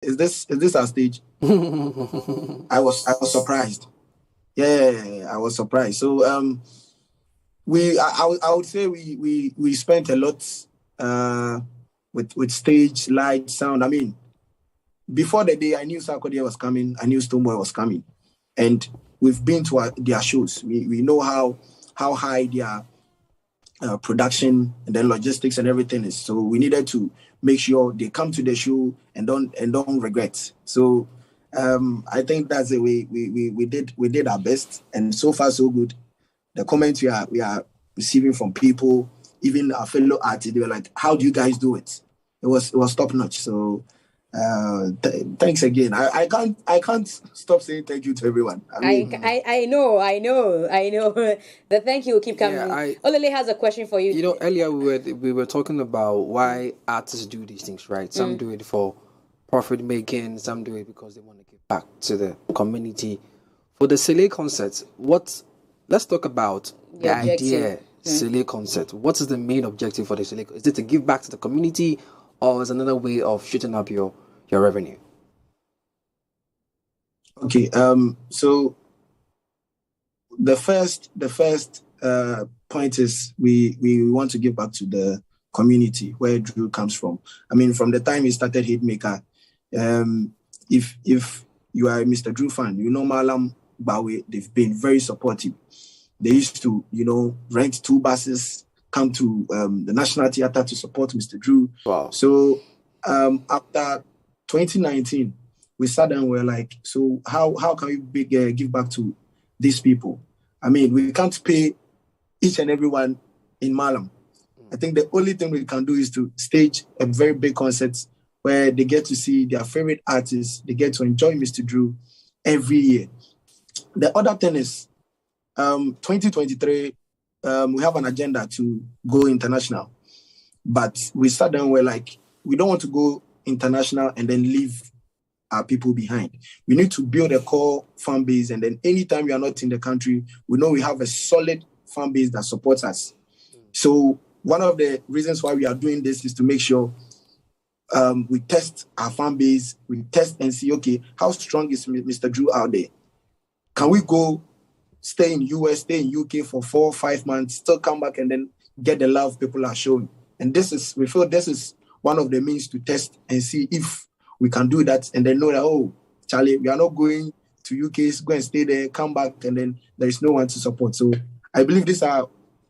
is this our stage? I was surprised. Yeah, I was surprised. So I would say we spent a lot with stage, light, sound. I mean, before the day I knew Sarkodie was coming, I knew Stoneboy was coming, and we've been to their shows. We know how high their production and then logistics and everything is. So we needed to make sure they come to the show and don't regret. So I think that's the way we did our best, and so far so good. The comments we are receiving from people, even our fellow artists, they were like, "How do you guys do it?" It was top notch. So thanks again. I can't stop saying thank you to everyone. I know. The thank you will keep coming. Yeah, Olele has a question for you. You know, earlier we were talking about why artists do these things, right? Some do it for profit making, some do it because they want to give back to the community. For the Seleey concert, let's talk about the idea. Seleey concert. What is the main objective for the Seleey? Is it to give back to the community, or is another way of shooting up your revenue? Okay. So the first point is we want to give back to the community where Drew comes from. I mean, from the time he started Hitmaker, if you are a Mr. Drew fan, you know Malam Bawe, they've been very supportive. They used to, rent 2 buses, come to the National Theatre to support Mr. Drew. Wow. So after 2019, we sat down and we were like, so how can we give back to these people? I mean, we can't pay each and everyone in Malam. I think the only thing we can do is to stage a very big concert where they get to see their favorite artists. They get to enjoy Mr. Drew every year. The other thing is, 2023, we have an agenda to go international. But we sat down and we're like, we don't want to go international and then leave our people behind. We need to build a core fan base, and then anytime we are not in the country, we know we have a solid fan base that supports us. So one of the reasons why we are doing this is to make sure we test our fan base, we test and see, okay, how strong is Mr. Drew out there? Can we go stay in US, stay in UK for 4 or 5 months, still come back and then get the love people are showing? And we feel this is one of the means to test and see if we can do that, and then know that, oh, Charlie, we are not going to UK, go and stay there, come back, and then there is no one to support. So I believe these are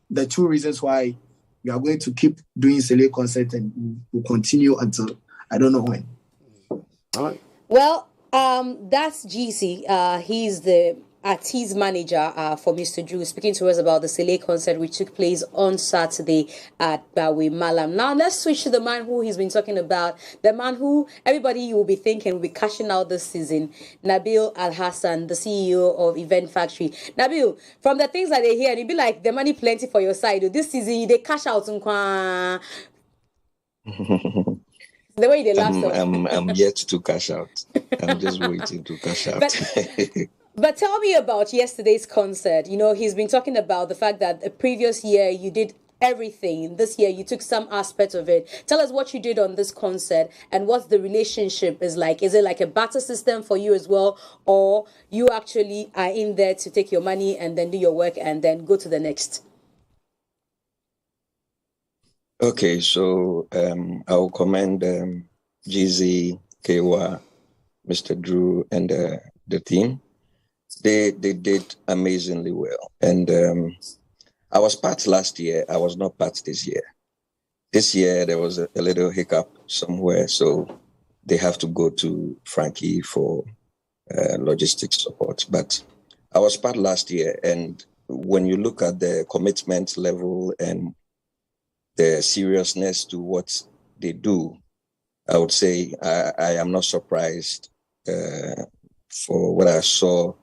the 2 reasons why we are going to keep doing Seleey concert, and we'll continue until I don't know when. All right. Well, that's Jeezy. He's the artiste manager for Mr. Drew, speaking to us about the Seleey concert which took place on Saturday at Bawe Malam. Now let's switch to the man who he's been talking about, the man who everybody will be thinking will be cashing out this season, Nabil Al-Hassan, the CEO of Event Factory. Nabil, from the things that they hear, you'll be like, the money plenty for your side. This season, they cash out. The way they laugh. I'm yet to cash out. I'm just waiting to cash out. But tell me about yesterday's concert. He's been talking about the fact that the previous year you did everything. This year you took some aspect of it. Tell us what you did on this concert and what the relationship is like. Is it like a barter system for you as well? Or you actually are in there to take your money and then do your work and then go to the next? Okay, so I will commend Jeezy, Kewa, Mr. Drew, and the team. They did amazingly well. And I was part last year. I was not part this year. This year, there was a little hiccup somewhere. So they have to go to Frankie for logistics support. But I was part last year. And when you look at the commitment level and the seriousness to what they do, I would say I am not surprised for what I saw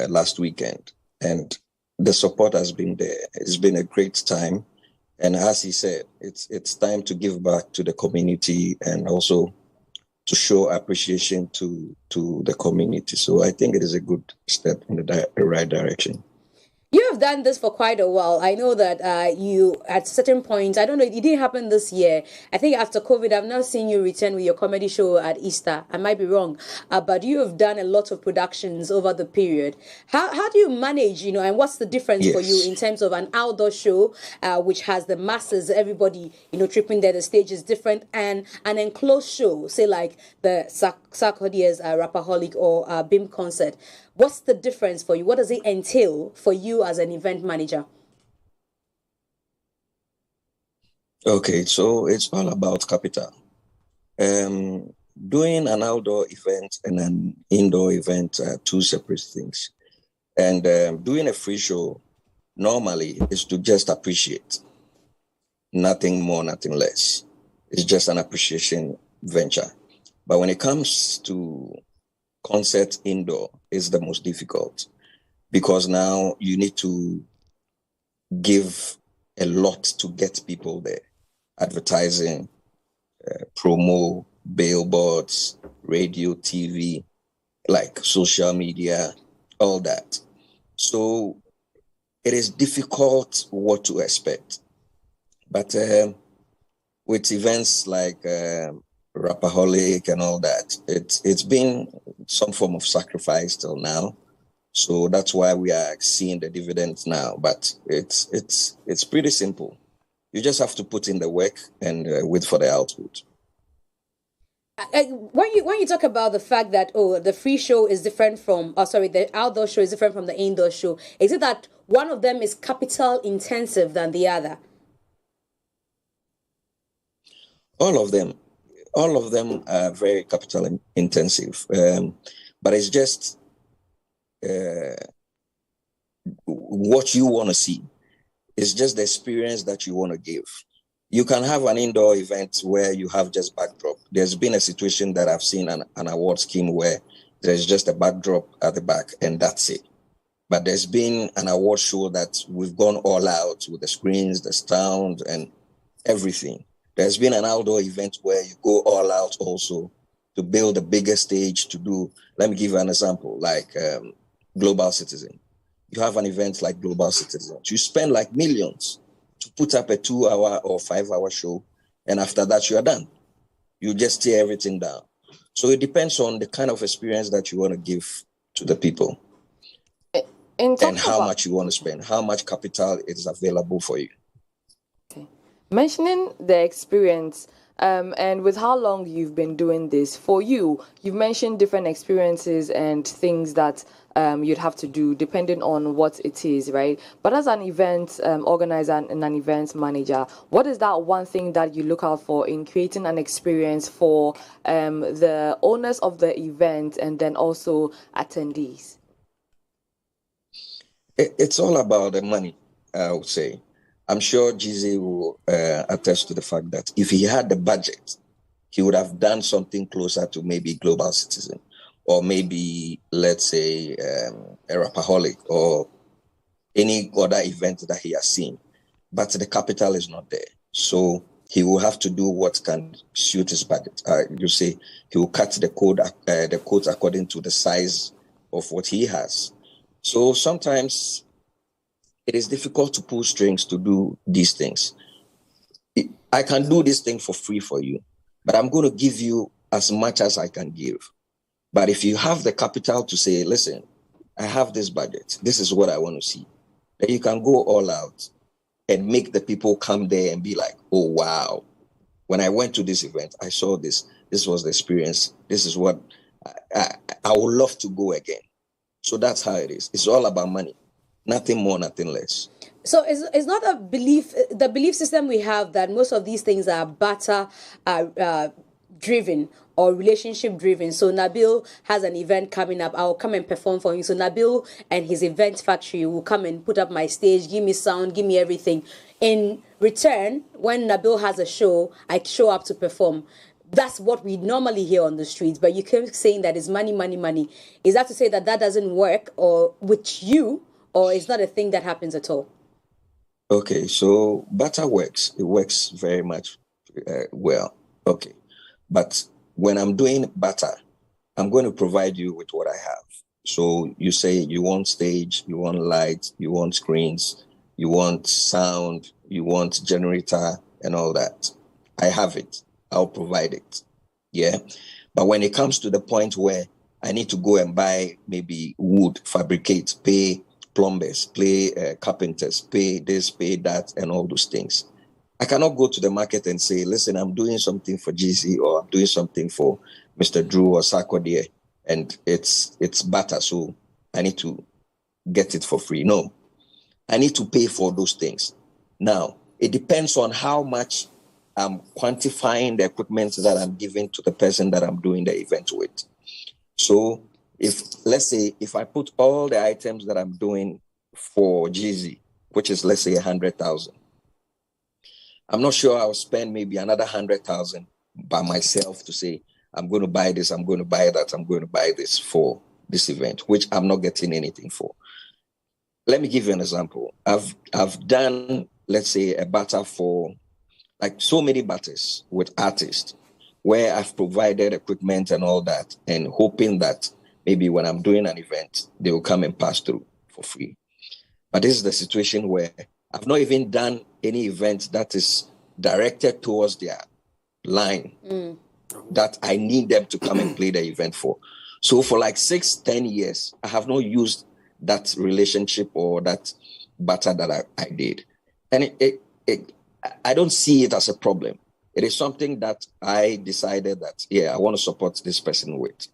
last weekend, and the support has been there. It's been a great time, and as he said, it's time to give back to the community and also to show appreciation to the community. So I think it is a good step in the right direction. You have done this for quite a while. I know that you, at certain points, I don't know, it didn't happen this year. I think after COVID, I've not seen you return with your comedy show at Easter. I might be wrong. But you have done a lot of productions over the period. How do you manage, and what's the difference for you in terms of an outdoor show, which has the masses, everybody, tripping there, the stage is different, and an enclosed show, say like the Sarkodie's Rapaholic or BIM concert? What's the difference for you? What does it entail for you as an event manager? Okay, so it's all about capital. Doing an outdoor event and an indoor event are two separate things. And doing a free show normally is to just appreciate. Nothing more, nothing less. It's just an appreciation venture. But when it comes to concert indoor, is the most difficult, because now you need to give a lot to get people there. Advertising, promo, billboards, radio, TV, like social media, all that. So it is difficult what to expect. But with events like Rapaholic and all that, it's been some form of sacrifice till now. So that's why we are seeing the dividends now. But it's pretty simple. You just have to put in the work and wait for the output. When you talk about the fact that the free show is different from the outdoor show is different from the indoor show, is it that one of them is capital intensive than the other? All of them are very capital intensive, but it's just what you want to see. It's just the experience that you want to give. You can have an indoor event where you have just backdrop. There's been a situation that I've seen an award scheme where there's just a backdrop at the back and that's it. But there's been an award show that we've gone all out with the screens, the sound, and everything. There's been an outdoor event where you go all out also to build a bigger stage to do. Let me give you an example, like Global Citizen. You have an event like Global Citizen. You spend like millions to put up a 2-hour or 5-hour show, and after that you are done. You just tear everything down. So it depends on the kind of experience that you want to give to the people, and how much you want to spend, how much capital is available for you. Okay. Mentioning the experience, and with how long you've been doing this, for you, you've mentioned different experiences and things that you'd have to do depending on what it is, right? But as an event organizer and an event manager, what is that one thing that you look out for in creating an experience for the owners of the event and then also attendees? It's all about the money, I would say. I'm sure Jeezy will attest to the fact that if he had the budget, he would have done something closer to maybe Global Citizen, or maybe, let's say, a Rapaholic, or any other event that he has seen. But the capital is not there. So he will have to do what can suit his budget. You say he will cut the quote according to the size of what he has. So sometimes it is difficult to pull strings to do these things. I can do this thing for free for you, but I'm going to give you as much as I can give. But if you have the capital to say, listen, I have this budget, this is what I want to see, then you can go all out and make the people come there and be like, oh, wow. When I went to this event, I saw this. This was the experience. This is what I would love to go again. So that's how it is. It's all about money. Nothing more, nothing less. So it's not the belief system we have that most of these things are barter driven or relationship driven. So Nabil has an event coming up. I'll come and perform for him. So Nabil and his event factory will come and put up my stage, give me sound, give me everything. In return, when Nabil has a show, I show up to perform. That's what we normally hear on the streets. But you keep saying that it's money, money, money. Is that to say that that doesn't work or with you, or it's not a thing that happens at all? Okay, so barter works. It works very much well. Okay. But when I'm doing barter, I'm going to provide you with what I have. So you say you want stage, you want lights, you want screens, you want sound, you want generator and all that. I have it. I'll provide it. Yeah. But when it comes to the point where I need to go and buy maybe wood, fabricate, pay plumbers, pay carpenters, pay this, pay that, and all those things, I cannot go to the market and say, listen, I'm doing something for Jeezy or I'm doing something for Mr. Drew or Sarkodie, and it's butter, so I need to get it for free. No, I need to pay for those things. Now, it depends on how much I'm quantifying the equipment that I'm giving to the person that I'm doing the event with. So if, let's say, if I put all the items that I'm doing for Jeezy, which is, let's say, 100,000, I'm not sure I'll spend maybe another 100,000 by myself to say, I'm going to buy this, I'm going to buy that, I'm going to buy this for this event, which I'm not getting anything for. Let me give you an example. I've done, let's say, a batter for, like, so many batters with artists where I've provided equipment and all that, and hoping that maybe when I'm doing an event, they will come and pass through for free. But this is the situation where I've not even done any event that is directed towards their line that I need them to come and play the event for. So for like 6-10 years, I have not used that relationship or that batter that I did. And I don't see it as a problem. It is something that I decided that, yeah, I want to support this person with.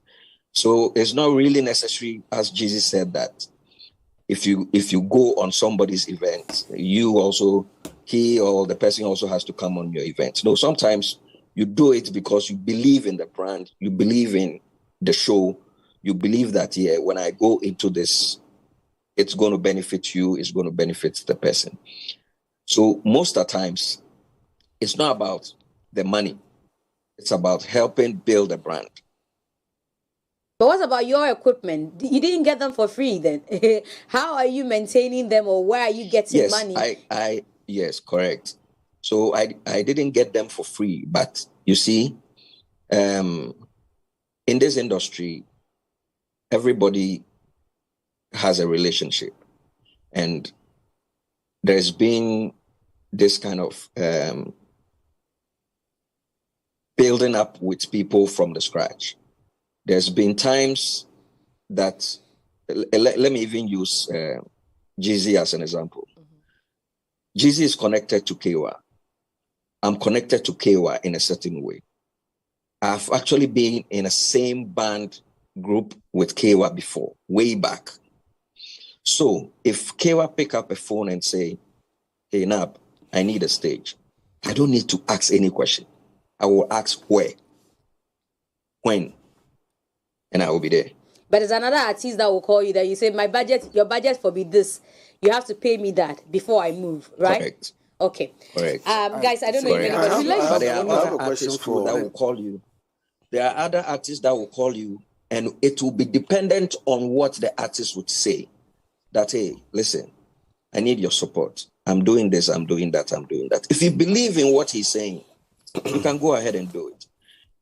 So it's not really necessary, as Jeezy said, that if you go on somebody's event, he or the person also has to come on your event. No, sometimes you do it because you believe in the brand, you believe in the show, you believe that, yeah, when I go into this, it's going to benefit you, it's going to benefit the person. So most of the times, it's not about the money. It's about helping build a brand. But what about your equipment? You didn't get them for free then. How are you maintaining them, or where are you getting money? Yes, correct. So I didn't get them for free, but you see, in this industry, everybody has a relationship, and there's been this kind of building up with people from the scratch. There's been times that, let me even use Jeezy as an example. Jeezy is connected to Kewa. I'm connected to Kewa in a certain way. I've actually been in a same band group with Kewa before, way back. So if Kewa pick up a phone and say, hey, Nab, I need a stage, I don't need to ask any question. I will ask where, when, and I will be there. But there's another artist that will call you that you say, your budget for me this. You have to pay me that before I move, right? Correct. Okay. Correct. Guys, I don't know if anybody but there are other artists that will call you. There are other artists that will call you, and it will be dependent on what the artist would say. That, hey, listen, I need your support. I'm doing this, I'm doing that, I'm doing that. If you believe in what he's saying, you can go ahead and do it.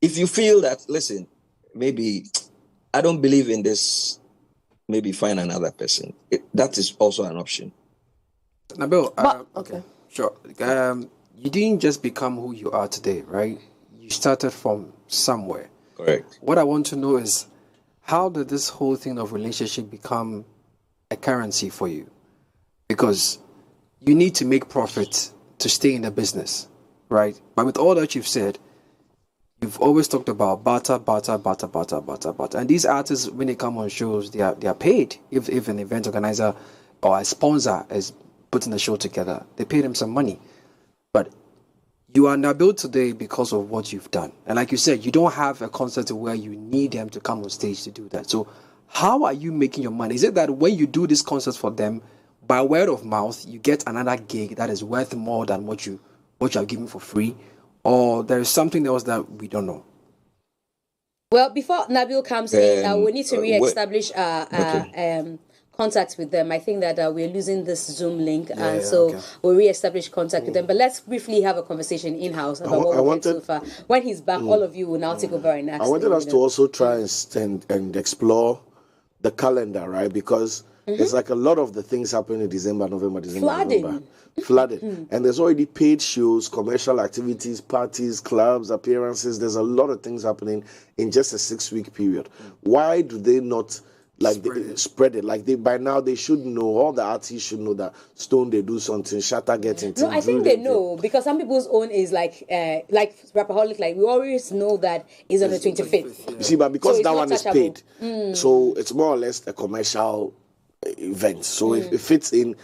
If you feel that, listen, maybe I don't believe in this, maybe find another person. That is also an option. Nabil, okay. Sure. You didn't just become who you are today, right? You started from somewhere. Correct. What I want to know is, how did this whole thing of relationship become a currency for you? Because you need to make profit to stay in the business, right? But with all that you've said, you've always talked about barter. And these artists, when they come on shows, they are paid. If an event organizer or a sponsor is putting the show together, they pay them some money. But you are Nabil today because of what you've done. And like you said, you don't have a concert where you need them to come on stage to do that. So how are you making your money? Is it that when you do these concerts for them, by word of mouth, you get another gig that is worth more than what you are giving for free? Or there is something else that we don't know? Well, before Nabil comes in, we need to re-establish contact with them. I think that we're losing this Zoom link, we'll re-establish contact with them. But let's briefly have a conversation in-house about what we've so far. When he's back, all of you will now take over and ask. I wanted us to also try and explore the calendar, right? Because it's like a lot of the things happen in December, November, November. Flooded. And there's already paid shows, commercial activities, parties, clubs, appearances. There's a lot of things happening in just a 6-week period. Why do they not spread it? Like by now they should know, all the artists should know that Stone they do something, Shatta gets into. No, I think they know, because some people's own is like Rapaholic, like we always know that is on the 25th. You see, but because So that one is paid, touchable. so it's more or less a commercial event. So if it fits in,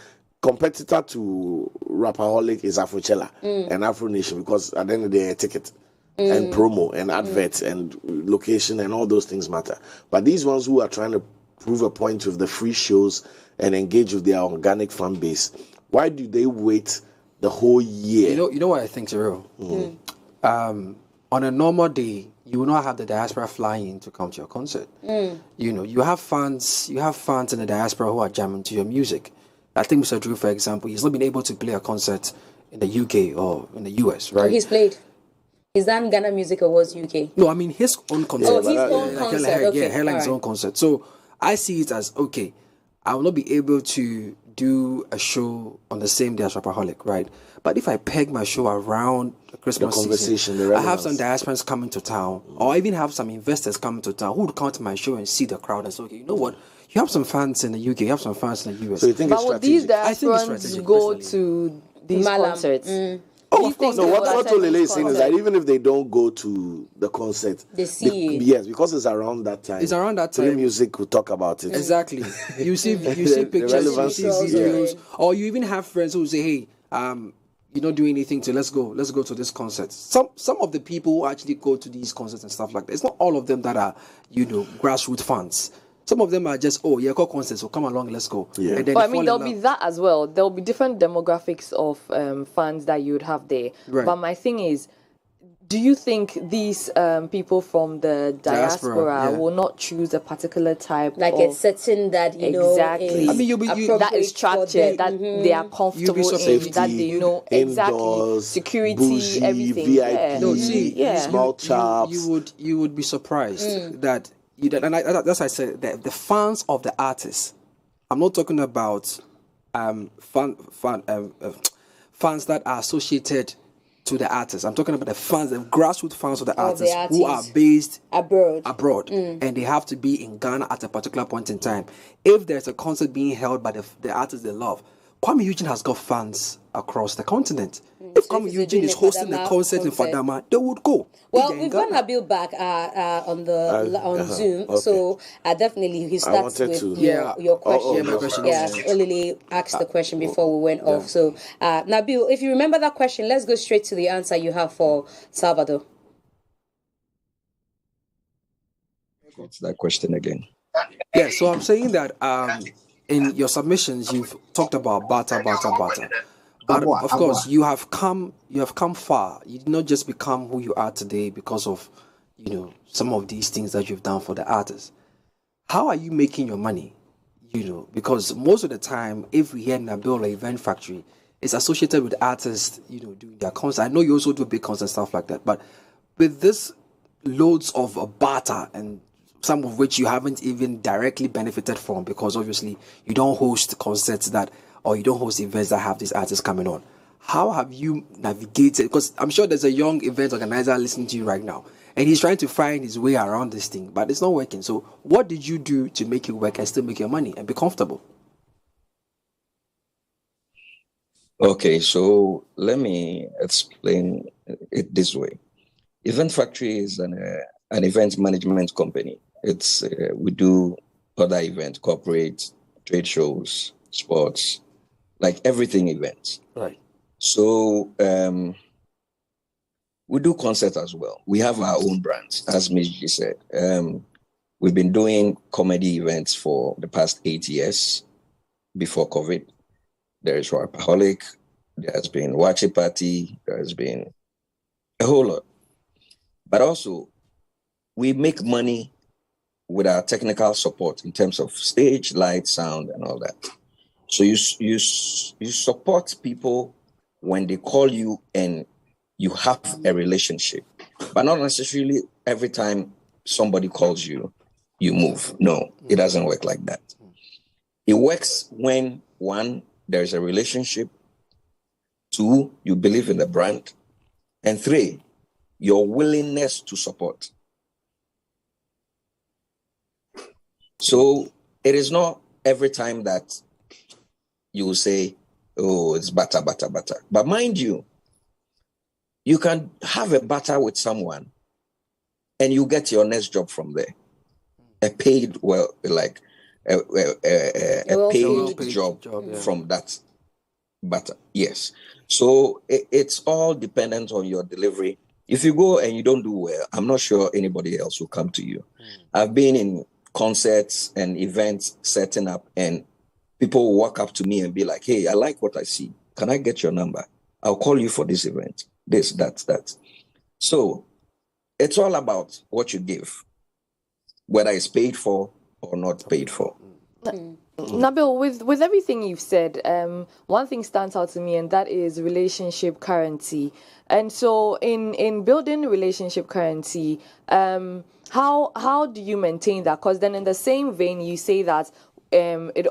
competitor to Rapaholic is Afrochella and Afro Nation, because at the end of the day, a ticket and promo and adverts and location and all those things matter. But these ones who are trying to prove a point with the free shows and engage with their organic fan base, why do they wait the whole year? You know what I think, Cyril? On a normal day, you will not have the diaspora flying in to come to your concert. You know, you have fans in the diaspora who are jamming to your music. I think Mr. Drew, for example, he's not been able to play a concert in the UK or in the US, right? Oh, he's played. He's done GhanaMusic Awards UK. No, I mean his own concert. Oh, his own concert. Okay, Headline his own concert. So I see it as, okay, I will not be able to do a show on the same day as Rapaholic, right? But if I peg my show around the Christmas season, I have some diasporans coming to town, or I even have some investors coming to town who would come to my show and see the crowd and say, okay, you know what? You have some fans in the UK, you have some fans in the US. So you think but it's would these strategic? diasporans go to these concerts? Oh, of course. No, what Olele is saying is that even if they don't go to the concert, they see it. Yes, because it's around that time. It's around that time. PLUZZ will talk about it. Exactly. You see pictures, you see videos, or you even have friends who say, hey, you're not doing anything, so let's go to this concert. Some of the people who actually go to these concerts and stuff like that, it's not all of them that are, grassroots fans. Some of them are just, call concerts, so come along, let's go. Yeah. And then But I mean, there'll be that as well. There'll be different demographics of fans that you would have there. Right. But my thing is, do you think these people from the diaspora will not choose a particular type like of... a setting that, exactly. is I mean, that is structured, that they are comfortable in, that they know exactly indoors, security, bougie, everything. VIP, No, see, small chops. You would be surprised that that's why I said that the fans of the artists. I'm not talking about fans that are associated to the artists. I'm talking about the fans, the grassroots fans of the artists who are based abroad, and they have to be in Ghana at a particular point in time. If there's a concert being held by the artists they love, Kwame Eugene has got fans across the continent. If Kwame Eugene is hosting a concert in Fadama, they would go. Well, we've got Nabil back on Zoom, okay. So definitely he starts with your question. My question. Olele asked the question before we went off. So Nabil, if you remember that question, let's go straight to the answer you have for Salvador. What's that question again? Yeah, so I'm saying that in your submissions you've talked about barter. But of course, you have come far. You did not just become who you are today because of, some of these things that you've done for the artists. How are you making your money? Because most of the time, if we hear Nabil or Event Factory, it's associated with artists, doing their concerts. I know you also do big concerts and stuff like that. But with this loads of barter, and some of which you haven't even directly benefited from, because obviously you don't host concerts or you don't host events that have these artists coming on. How have you navigated? Because I'm sure there's a young event organizer listening to you right now, and he's trying to find his way around this thing, but it's not working. So what did you do to make it work and still make your money and be comfortable? Okay, so let me explain it this way. Event Factory is an event management company. We do other events, corporate, trade shows, sports, like everything events. Right. So we do concerts as well. We have our own brands, as MzGee said. We've been doing comedy events for the past 8 years before COVID. There is Rapaholic, there has been Wachi Party, there has been a whole lot. But also, we make money with our technical support in terms of stage, light, sound, and all that. So you support people when they call you and you have a relationship, but not necessarily every time somebody calls you, you move. No, it doesn't work like that. It works when, one, there's a relationship, two, you believe in the brand, and three, your willingness to support. So it is not every time that you will say, oh, it's butter. But mind you, you can have a butter with someone and you get your next job from there. A paid, well, like a paid job from that butter. Yes. So it's all dependent on your delivery. If you go and you don't do well, I'm not sure anybody else will come to you. I've been in concerts and events setting up, and people will walk up to me and be like, hey, I like what I see. Can I get your number? I'll call you for this event. This, that. So it's all about what you give, whether it's paid for or not paid for. Nabil, with everything you've said, one thing stands out to me, and that is relationship currency. And so in building relationship currency, how do you maintain that? Because then in the same vein, you say that you'd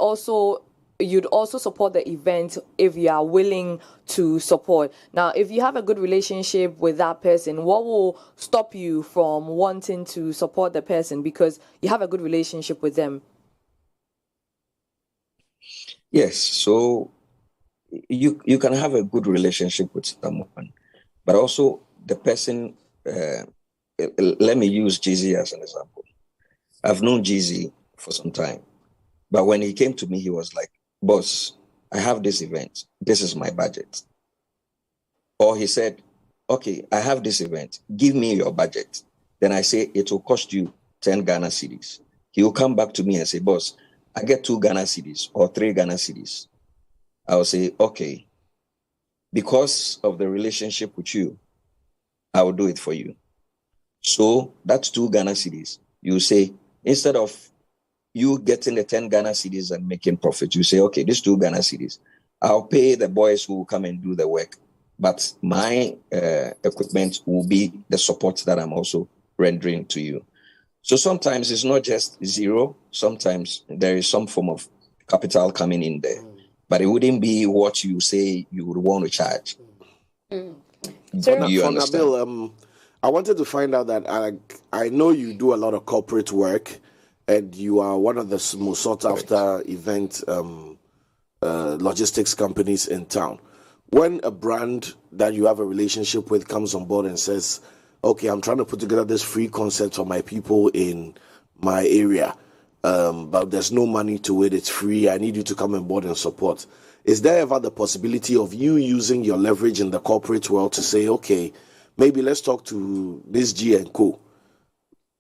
also support the event if you are willing to support. Now, if you have a good relationship with that person, what will stop you from wanting to support the person because you have a good relationship with them? Yes, so you can have a good relationship with someone, but also the person, let me use Jeezy as an example. I've known Jeezy for some time, but when he came to me, he was like, boss, I have this event. This is my budget. Or he said, okay, I have this event. Give me your budget. Then I say, it will cost you 10 Ghana cedis. He will come back to me and say, boss, I get 2 Ghana cedis or 3 Ghana cedis. I will say, okay, because of the relationship with you, I will do it for you. So that's 2 Ghana cedis. You say, instead of you getting the 10 Ghana cedis and making profit, you say, okay, these 2 Ghana cedis, I'll pay the boys who will come and do the work, but my equipment will be the support that I'm also rendering to you. So sometimes it's not just zero. Sometimes there is some form of capital coming in there, but it wouldn't be what you say you would want to charge. So you understand? Nabil, I wanted to find out that I know you do a lot of corporate work, and you are one of the most sought after event logistics companies in town. When a brand that you have a relationship with comes on board and says, okay, I'm trying to put together this free concert for my people in my area, but there's no money to it, it's free, I need you to come on board and support. Is there ever the possibility of you using your leverage in the corporate world to say, okay, maybe let's talk to MzGee and Co.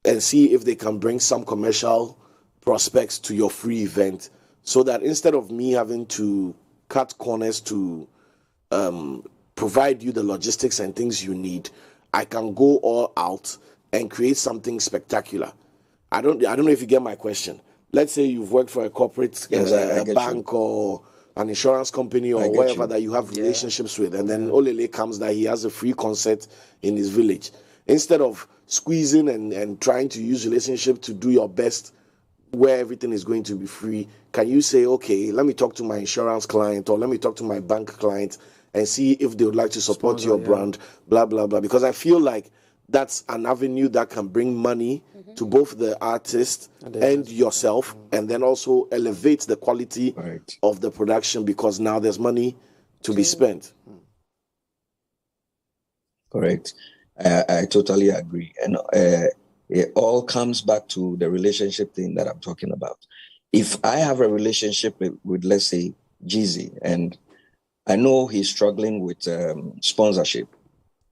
and see if they can bring some commercial prospects to your free event, so that instead of me having to cut corners to provide you the logistics and things you need, I can go all out and create something spectacular. I don't know if you get my question. Let's say you've worked for a corporate a bank or an insurance company or whatever that you have relationships with, and then Olele comes that he has a free concert in his village. Instead of squeezing and trying to use relationship to do your best where everything is going to be free, can you say, okay, let me talk to my insurance client or let me talk to my bank client and see if they would like to support your brand, blah, blah, blah. Because I feel like that's an avenue that can bring money to both the artist and yourself, and then also elevate the quality of the production because now there's money to be spent. Correct. I totally agree. And it all comes back to the relationship thing that I'm talking about. If I have a relationship with let's say, Jeezy, and I know he's struggling with sponsorship,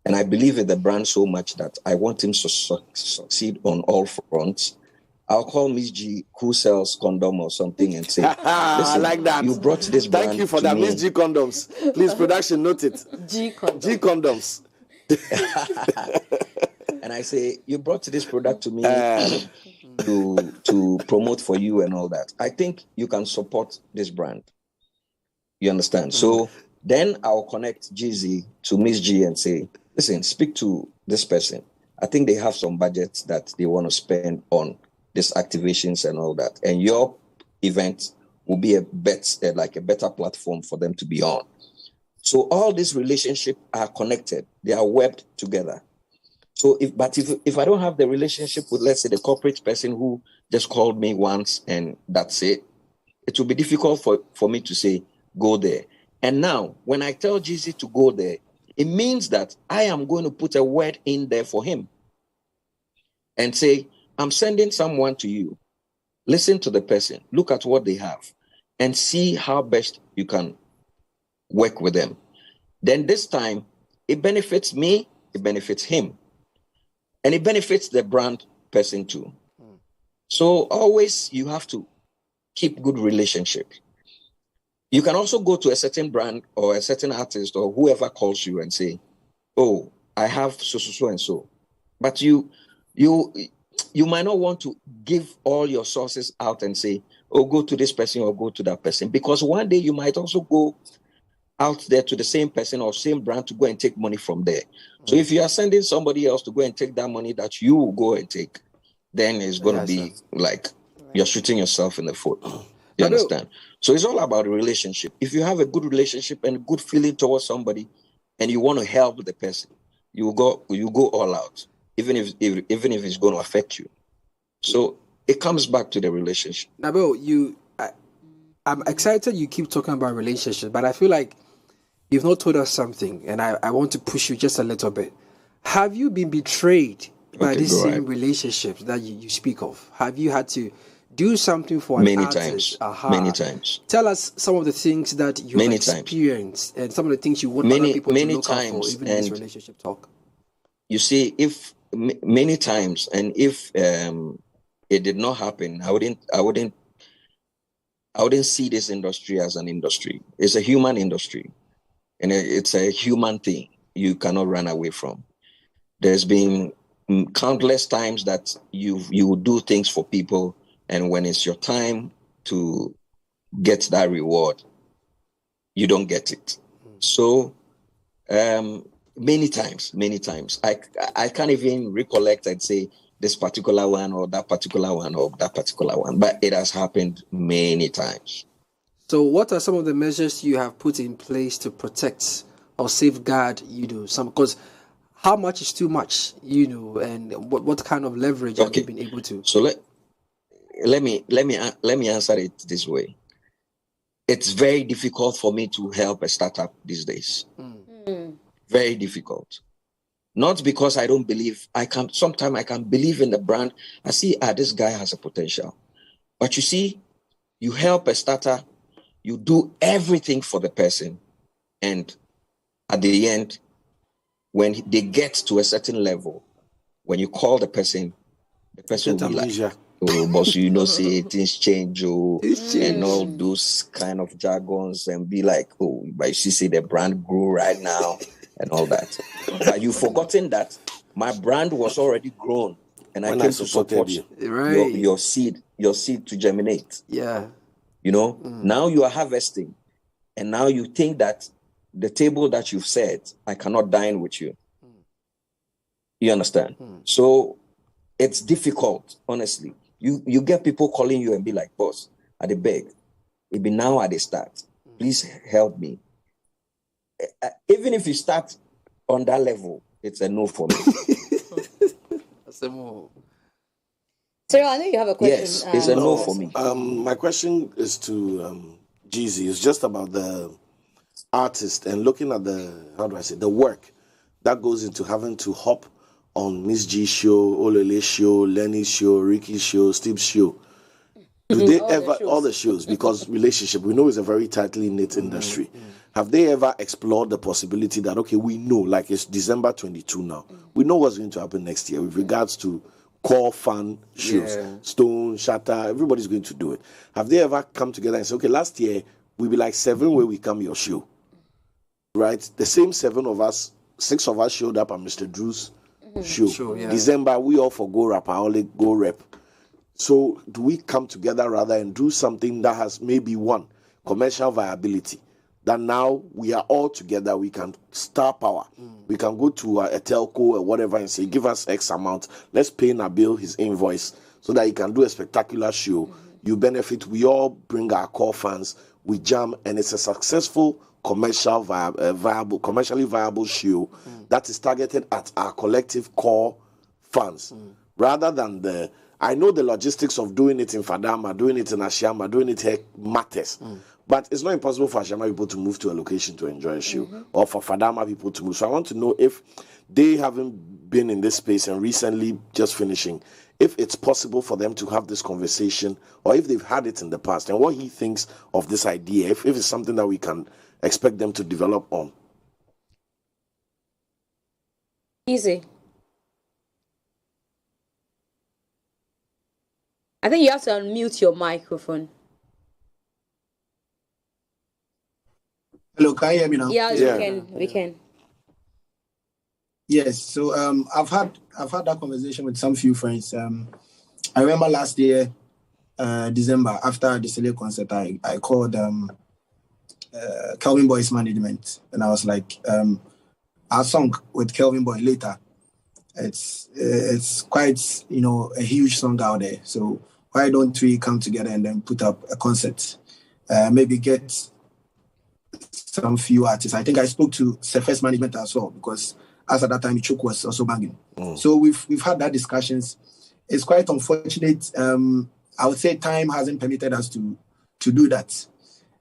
and I believe in the brand so much that I want him to succeed on all fronts, I'll call MzGee who sells condom or something and say, listen, I like that. You brought this brand. Thank you for that, MzGee condoms. Please, production, note it. G condoms. And I say, you brought this product to me to promote for you and all that. I think you can support this brand. You understand? So then I'll connect Jeezy to MzGee and say, listen, speak to this person. I think they have some budgets that they want to spend on these activations and all that. And your event will be a better platform for them to be on. So all these relationships are connected. They are webbed together. So if I don't have the relationship with, let's say, the corporate person who just called me once and that's it, it will be difficult for me to say, go there. And now, when I tell Jeezy to go there, it means that I am going to put a word in there for him and say, I'm sending someone to you. Listen to the person, look at what they have, and see how best you can work with them. Then this time, it benefits me, it benefits him, and it benefits the brand person too. So always you have to keep good relationship. You can also go to a certain brand or a certain artist or whoever calls you and say, oh, I have so and so. But you might not want to give all your sources out and say, oh, go to this person or go to that person. Because one day you might also go out there to the same person or same brand to go and take money from there. So if you are sending somebody else to go and take that money that you will go and take, then it's going to be like you're shooting yourself in the foot. You understand? So it's all about a relationship. If you have a good relationship and a good feeling towards somebody and you want to help the person, you go all out, even if it's going to affect you. So it comes back to the relationship. Nabil, I'm excited you keep talking about relationships, but I feel like you've not told us something, and I want to push you just a little bit. Have you been betrayed by these same relationships that you speak of? Have you had to do something for an artist? Many times. Tell us some of the things that you have experienced and some of the things you want other people to look out for, even in this relationship talk. You see, if many times, and if it did not happen, I wouldn't see this industry as an industry. It's a human industry, and it's a human thing you cannot run away from. There's been countless times that you do things for people, and when it's your time to get that reward, you don't get it. So many times, I can't even recollect and say this particular one or that particular one or that particular one, but it has happened many times. So what are some of the measures you have put in place to protect or safeguard, because how much is too much, and what kind of leverage have you been able to? So let me answer it this way. It's very difficult for me to help a startup these days. Very difficult. Not because I don't believe. Sometimes I can believe in the brand. I see, this guy has a potential. But you see, you help a starter, you do everything for the person, and at the end, when they get to a certain level, when you call the person will be like, oh, boss, say things change, and all those kind of jargons, and be like, oh, but you see the brand grew right now, and all that. But you've forgotten that my brand was already grown, and I came to support your seed to germinate. Yeah. Now you are harvesting, and now you think that the table that you've set, I cannot dine with you. You understand? So it's difficult, honestly. You get people calling you and be like, boss, I dey beg. It be now at the start. Please help me. Even if you start on that level, it's a no for me. Cyril, I know you have a question. Yes, it's a no for me. My question is to Jeezy. It's just about the artist and looking at the work that goes into having to hop on MzGee show, Olele show, Lerny show, Ricky show, Steve's show. Do they all the shows, because relationship, we know is a very tightly knit industry. Have they ever explored the possibility that, okay, we know, like it's December 22 now, we know what's going to happen next year with regards to core fan shows, Stone, Shatter, everybody's going to do it. Have they ever come together and say, okay, last year we be like 7 where we come your show, right? The same 7 of us, 6 of us showed up at Mr. Drew's show. December, we all for go Rapaholic, go rep. So do we come together rather and do something that has maybe one commercial viability, that now we are all together, we can star power. We can go to a telco or whatever and say, give us X amount. Let's pay Nabil his invoice so that you can do a spectacular show. You benefit. We all bring our core fans. We jam, and it's a successful commercially viable show that is targeted at our collective core fans, rather than I know the logistics of doing it in Fadama, doing it in Ashama, doing it here matters. But it's not impossible for Ashama people to move to a location to enjoy a show, or for Fadama people to move. So I want to know if they haven't been in this space and recently just finishing, if it's possible for them to have this conversation, or if they've had it in the past, and what he thinks of this idea, if it's something that we can expect them to develop on. Easy. I think you have to unmute your microphone. Hello, can you hear me now? Yes, Yeah. we can. Yes. So I've had that conversation with some few friends. I remember last year, December, after the Seleey concert, I called Kelvin Boy's management, and I was like, our song with Kelvin Boy later, it's quite, a huge song out there. So why don't we come together and then put up a concert? Maybe get some few artists. I think I spoke to Sefes management as well, because as at that time, Ichoku was also banging. So we've had that discussions. It's quite unfortunate. I would say time hasn't permitted us to do that.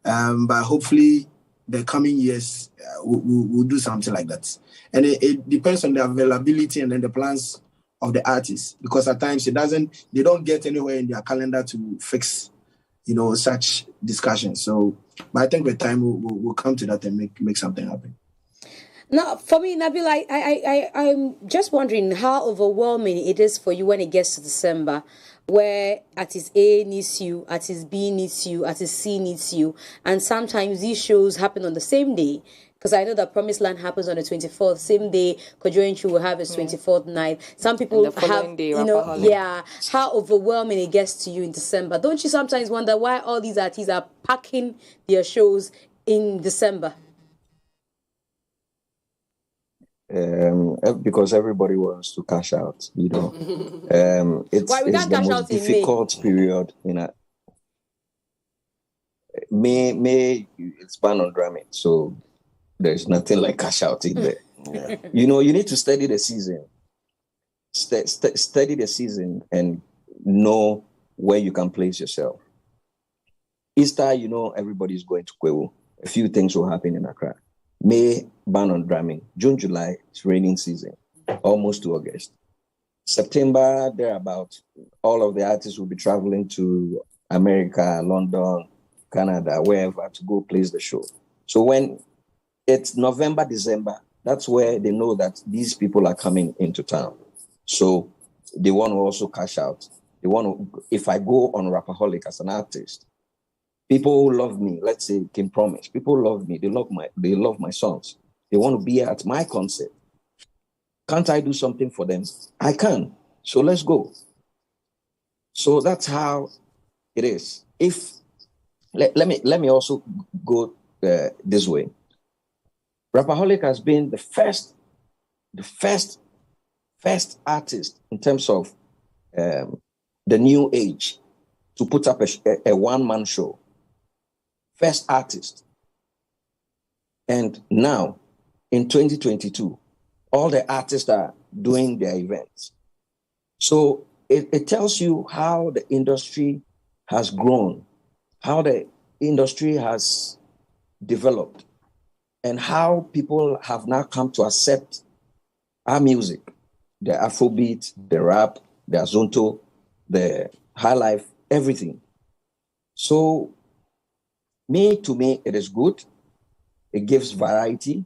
But hopefully the coming years, we'll do something like that. And it depends on the availability and then the plans of the artists, because at times they don't get anywhere in their calendar to fix, such discussions. So, but I think with time we'll come to that and make something happen. Now, for me, Nabil, I'm just wondering how overwhelming it is for you when it gets to December, where artist A needs you, artist B needs you, artist C needs you, and sometimes these shows happen on the same day. Because I know that Promised Land happens on the 24th, same day Kojoenchu will have his 24th night. Some people And the following day, how overwhelming it gets to you in December. Don't you sometimes wonder why all these artists are packing their shows in December? Because everybody wants to cash out, it's Why we can't the cash most out in difficult period in a May it's banned on drumming, so there's nothing like cash out in there. You need to study the season, study the season, and know where you can place yourself. Easter, everybody's going to Kwewu. A few things will happen in Accra. May, ban on drumming. June, July, it's raining season, almost to August. September, thereabout, all of the artists will be traveling to America, London, Canada, wherever, to go place the show. So when it's November, December, that's where they know that these people are coming into town. So they want to also cash out. They want to, if I go on Rapaholic as an artist, people who love me, let's say Kim Promise, people love me, they love my songs. They want to be at my concert. Can't I do something for them? I can. So let's go. So that's how it is. Let me also go this way. Rapaholic has been the first artist in terms of the new age to put up a one-man show. First artist. And now, in 2022, all the artists are doing their events. So it tells you how the industry has grown, how the industry has developed, and how people have now come to accept our music, the Afrobeat, the rap, the Azonto, the high life, everything. So, to me, it is good. It gives variety.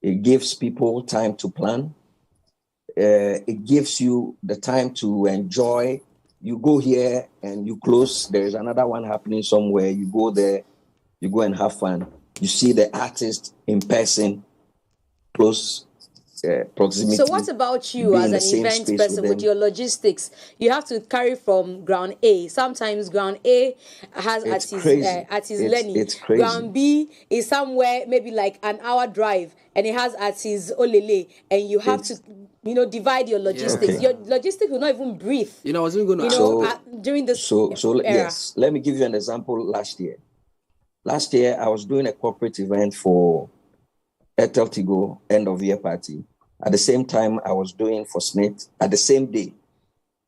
It gives people time to plan. It gives you the time to enjoy. You go here and you close. There is another one happening somewhere. You go there, you go and have fun. You see the artist in person, close proximity. So what about you as an event person with your logistics? You have to carry from ground A. Sometimes ground A has artist Lerny. It's crazy. Ground B is somewhere maybe like an hour drive, and it has artist Olele, and you have to, you know, divide your logistics. Okay. Your logistics will not even breathe. You know, I was even going to during this so era. yes, let me give you an example. Last year I was doing a corporate event for Airtel Tigo end of year party. At the same time, I was doing for Snit at the same day.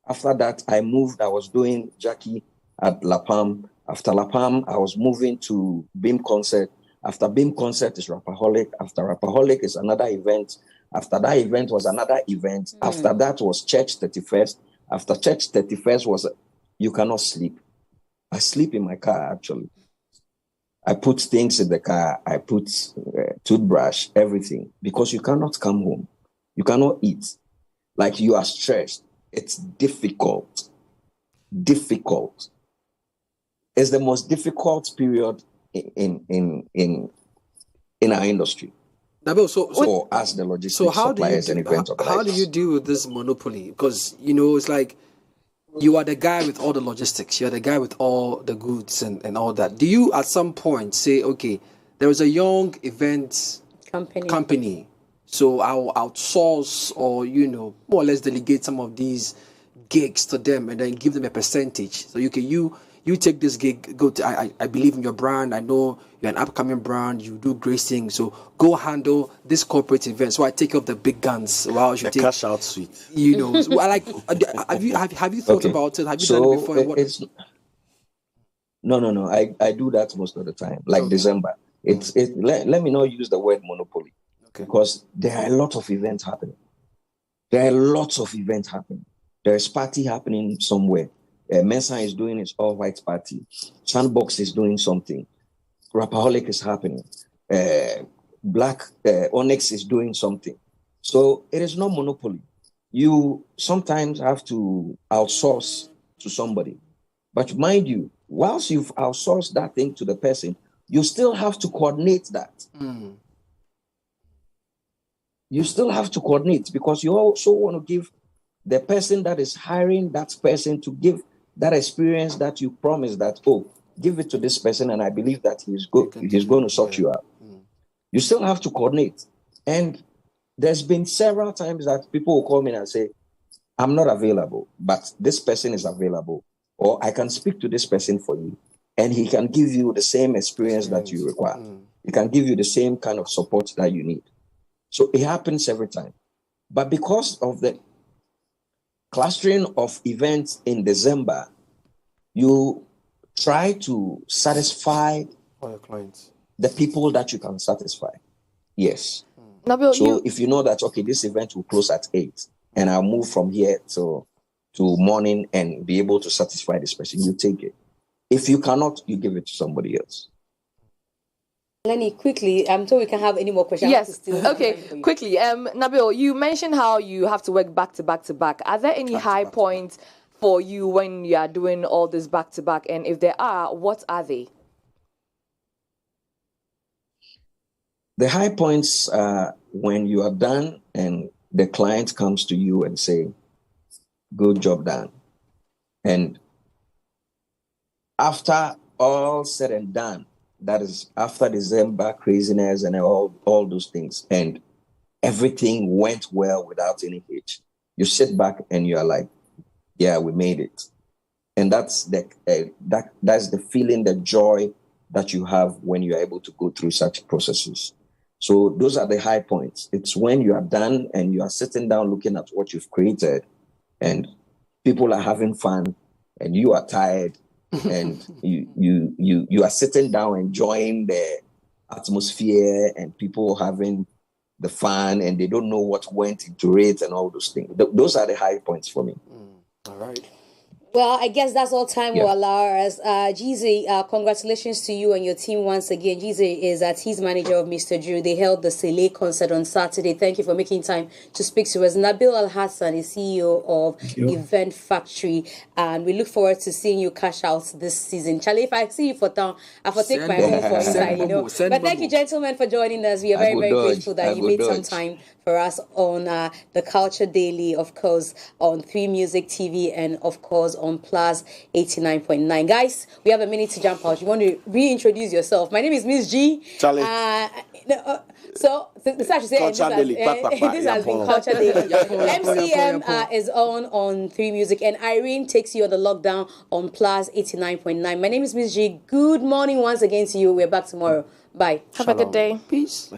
After that, I moved. I was doing Jackie at La Palm. After La Palm, I was moving to Beam Concert. After Beam Concert is Rapaholic. After Rapaholic is another event. After that event was another event. After that was Church 31st. After Church 31st was, you cannot sleep. I sleep in my car, actually. I put things in the car. I put toothbrush, everything, because you cannot come home. You cannot eat. Like, you are stressed. It's difficult. Difficult. It's the most difficult period in our industry. Nabil, so as the logistics suppliers and event organizers. How do you deal with this monopoly? Because, you know, it's like, you are the guy with all the logistics. You're the guy with all the goods and all that. Do you at some point say, okay, there is a young event company, so I'll outsource or, you know, more or less delegate some of these gigs to them and then give them a percentage. So you take this gig, go to, I believe in your brand. I know you're an upcoming brand. You do great things. So go handle this corporate event. So I take up the big guns. Wow, you take cash out suite. You know, so I like. Have you thought about it? Have you done it before? No. I do that most of the time. Like December. Let me not use the word monopoly, because there are a lot of events happening. There is party happening somewhere. Mensa is doing his all-white party. Sandbox is doing something. Rapaholic is happening. Black Onyx is doing something. So it is not monopoly. You sometimes have to outsource to somebody. But mind you, whilst you've outsourced that thing to the person, you still have to coordinate that. You still have to coordinate, because you also want to give the person that is hiring that person to give that experience that you promised that, give it to this person, and I believe that he's going to sort you out. You still have to coordinate. And there's been several times that people will call me and say, I'm not available, but this person is available, or I can speak to this person for you, and he can give you the same experience that you require. He can give you the same kind of support that you need. So it happens every time. But because of the clustering of events in December, you try to satisfy all your clients, the people that you can satisfy. Yes. Nabil, so if you know that, okay, this event will close at 8, and I'll move from here to morning and be able to satisfy this person, you take it. If you cannot, you give it to somebody else. Lenny, quickly, so we can have any more questions. Yes. Okay, quickly. Nabil, you mentioned how you have to work back to back to back. Are there any high points for you when you are doing all this back to back? And if there are, what are they? The high points are when you are done and the client comes to you and say, good job done. And after all said and done, that is after December craziness and all those things, and everything went well without any hitch, you sit back and you are like, yeah, we made it. And that's the feeling, the joy that you have when you are able to go through such processes. So those are the high points. It's when you are done and you are sitting down looking at what you've created, and people are having fun and you are tired, and you are sitting down enjoying the atmosphere and people having the fun, and they don't know what went into it and all those things. Those are the high points for me. All right. Well, I guess that's all time will allow us. Jeezy, congratulations to you and your team once again. Jeezy is artiste manager of Mr. Drew. They held the Seleey concert on Saturday. Thank you for making time to speak to us. Nabil Al-Hassan is CEO of Event Factory, and we look forward to seeing you cash out this season. Charlie, if I see you for town, I will take my home for inside, you know. But thank you, gentlemen, for joining us. We are very, very grateful that you made some time for for us on the Culture Daily, of course, on 3 Music TV, and of course on PLUZZ 89.9. Guys, we have a minute to jump out. You want to reintroduce yourself? My name is MzGee. Charlie. So this has been Culture Daily. MCM is on 3 Music, and Irene takes you on the lockdown on PLUZZ 89.9. My name is MzGee. Good morning once again to you. We're back tomorrow. Bye. Have a good day. Peace.